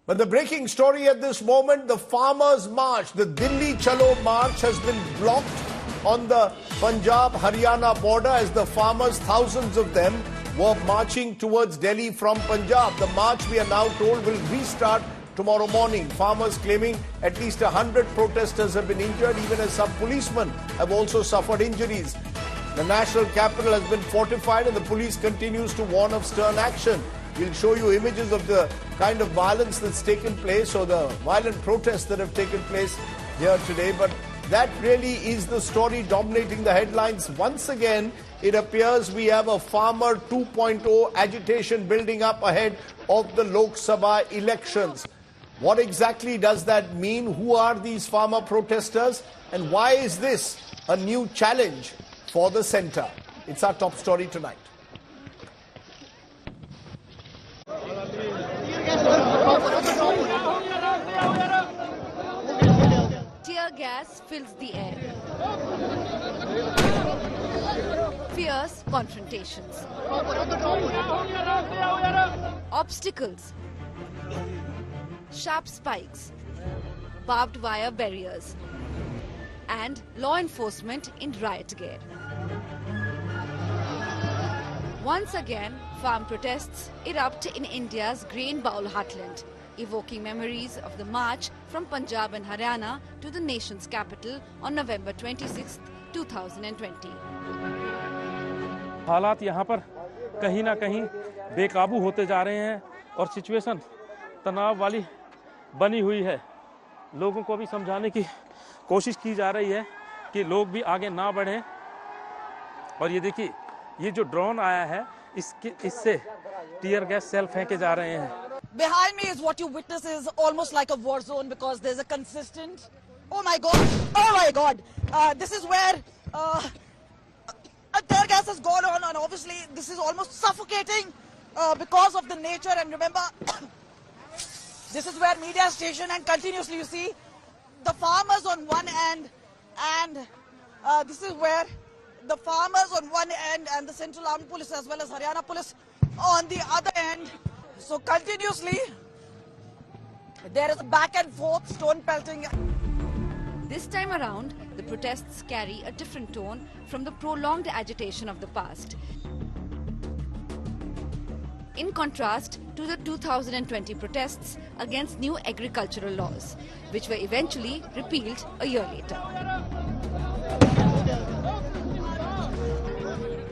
But the breaking story at this moment, the farmers' march, the Delhi-Chalo march has been blocked on the Punjab-Haryana border as the farmers, thousands of them, were marching towards Delhi from Punjab. The march, we are now told, will restart tomorrow morning. Farmers claiming at least 100 protesters have been injured, even as some policemen have also suffered injuries. The national capital has been fortified and the police continues to warn of stern action. We'll show you images of the kind of violence that's taken place or the violent protests that have taken place here today. But that really is the story dominating the headlines. Once again, it appears we have a farmer 2.0 agitation building up ahead of the Lok Sabha elections. What exactly does that mean? Who are these farmer protesters? And why is this a new challenge for the centre? It's our top story tonight. Tear gas fills the air. Fierce confrontations. Obstacles. Sharp spikes. Barbed wire barriers. And law enforcement in riot gear. Once again, farm protests erupt in India's grain bowl heartland, evoking memories of the march from Punjab and Haryana to the nation's capital on November 26, 2020. हालात यहाँ पर कहीं ना कहीं बेकाबू होते जा रहे हैं और सिचुएशन तनाव वाली बनी हुई है। लोगों को भी समझाने की कोशिश की जा रही है कि लोग भी आगे ना बढ़ें। और ये देखिए, ये जो ड्रोन आया है, इससे टीयर गैस सेल फेंके जा रहे हैं। Behind me is what you witness is almost like a war zone because there's a consistent, oh my god, this is where a tear gas has gone on, and obviously this is almost suffocating because of the nature. And remember, this is where media station and continuously you see the farmers on one end, and this is where the farmers on one end and the Central Armed Police as well as Haryana Police on the other end. So continuously there is a back and forth stone pelting. This time around, the protests carry a different tone from the prolonged agitation of the past. In contrast to the 2020 protests against new agricultural laws, which were eventually repealed a year later.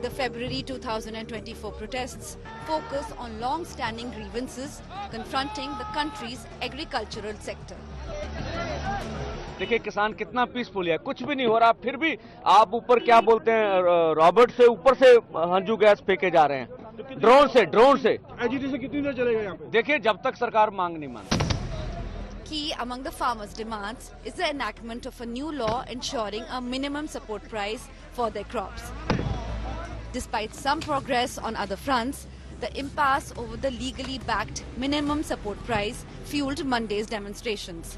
The February 2024 protests focus on long-standing grievances confronting the country's agricultural sector. देखिए किसान कितना peaceful है, कुछ भी नहीं हो रहा, फिर भी आप ऊपर क्या बोलते हैं, रॉबर्ट से ऊपर से हंजू गैस फेंके जा रहे हैं, ड्रोन से। एजिटेशन कितनी देर चलेगा यहाँ पे? देखिए जब तक सरकार मांग नहीं मानती। Key among the farmers' demands is the enactment of a new law ensuring a minimum support price for their crops. Despite some progress on other fronts, the impasse over the legally backed minimum support price fueled Monday's demonstrations.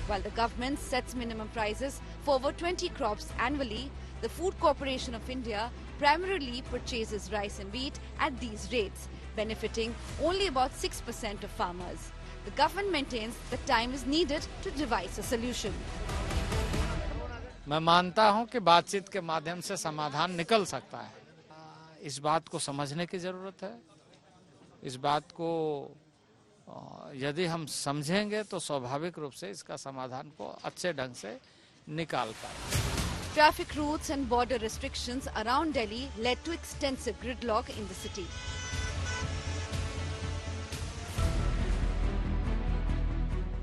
While the government sets minimum prices for over 20 crops annually, the Food Corporation of India primarily purchases rice and wheat at these rates, benefiting only about 6% of farmers. The government maintains that time is needed to devise a solution. मैं मानता हूं कि बातचीत के माध्यम से समाधान निकल सकता है। इस बात को समझने की जरूरत है। इस बात को यदि हम समझेंगे तो स्वाभाविक रूप से इसका समाधान को अच्छे ढंग से निकाल पाएंगे। Traffic routes and border restrictions around Delhi led to extensive gridlock in the city.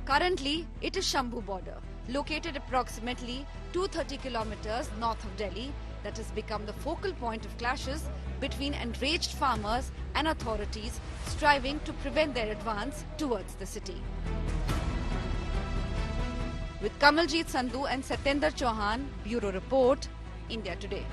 Currently, it is Shambhu border, located approximately 230 kilometers north of Delhi, that has become the focal point of clashes between enraged farmers and authorities striving to prevent their advance towards the city. With Kamaljit Sandhu and Satyendra Chauhan, Bureau Report, India Today.